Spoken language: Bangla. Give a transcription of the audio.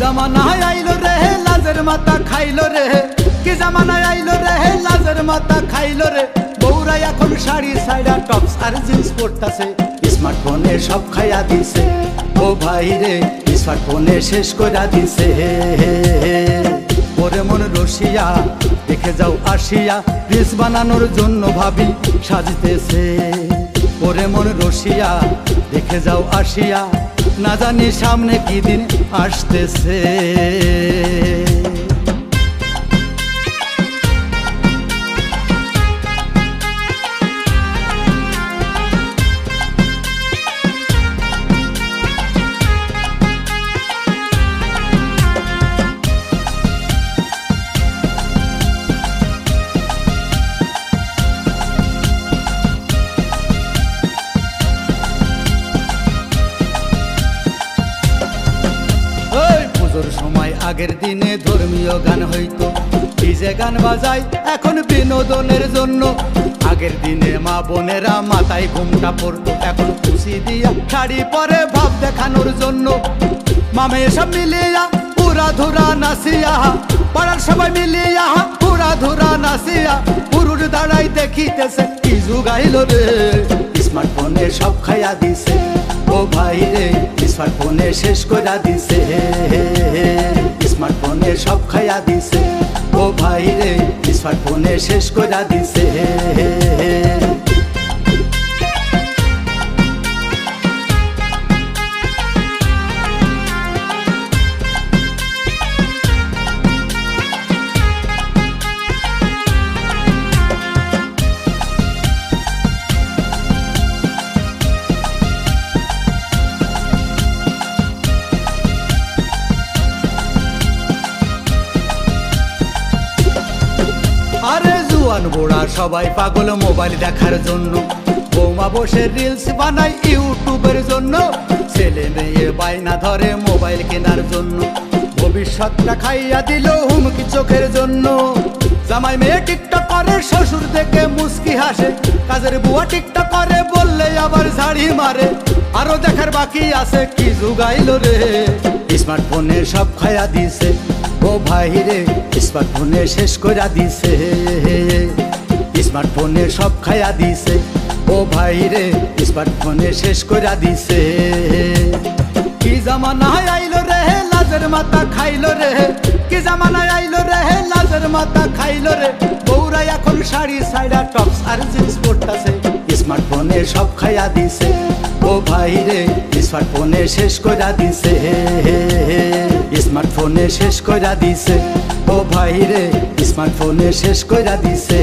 জামানায় আইলো রে লাজের মাথা খাইলো রে, কি জামানায় আইলো রে লাজের মাথা খাইলো রে। বউরা এখন শাড়ি সাইডা টপস আর জিন্স পরতাছে, স্মার্টফোনে সব খাইয়া দিছে। ও ভাই রে স্মার্টফোনে শেষ কইরা দিছে। ওরে মন রসিয়া দেখে যাও আসিয়া, রিলস বানানোর জন্য ভাবি সাজতেছে। ওরে মন রসিয়া দেখে যাও আসিয়া, না জানি সামনে কি দিন আসতেছে। পুজোর সময় আগের দিনে ধর্মীয় গান হইতো, ডিজে গান বাজায় এখন বিনোদনের জন্য। আগের দিনে মা বোনেরা মাথায় ঘুমটা পড়তো, এখন খুশি দিয়া শাড়ি পরে ভাব দেখানোর জন্য। মামে সব মিলিয়া পুরা ধুরা নাসিয়া, পাড়ার সবাই মিলিয়া পুরা ধুরা নাসিয়া, পুরুষ দাঁড়াই দেখিতেছে কি যুগাইলো রে। স্মার্টফোনে সব খাইয়া দিছে। ও ভাই রে স্মার্টফোনে শেষ কইরা দিছে। স্মার্টফোনে সব খাইয়া দিছে। ও ভাই রে স্মার্টফোনে শেষ কইরা দিছে। আরে জুয়ান বুড়া সবাই পাগল মোবাইল দেখার জন্য, বৌমা বসে রিলস বানায় ইউটিউবের জন্য। ছেলে মেয়ে বায়না ধরে মোবাইল কেনার জন্য, ভবিষ্যৎটা খাইয়া দিল হুমকি চোখের জন্য। জামাই মেয়ে টিকটক করে শ্বশুর দেখে মুস্কি হাসে, কাজের বুয়া টিকটক করে বললে আবার ঝাড়ি মারে। আরো দেখার বাকি আছে কি যুগাইলো রে। স্মার্টফোনে সব খাইয়া দিছে। ও ভাই রে স্মার্টফোনে শেষ কইরা দিছে। স্মার্টফোনে সব খাইয়া দিছে। ও ভাই রে স্মার্টফোনে শেষ কইরা দিছে। কি জামানায় আইলো রে লাজের মাথা খাইলো রে, কি জামানায় আইলো রে লাজের মাথা খাইলো রে। বউরা এখন শাড়ি সাইডা টপস আর জিন্স পরতাছে, স্মার্টফোনে সব খাইয়া দিছে। ও ভাই রে স্মার্টফোনে শেষ কইরা দিছে। স্মার্টফোনে শেষ কইরা দিছে। ও ভাই রে স্মার্টফোনে শেষ কইরা দিছে।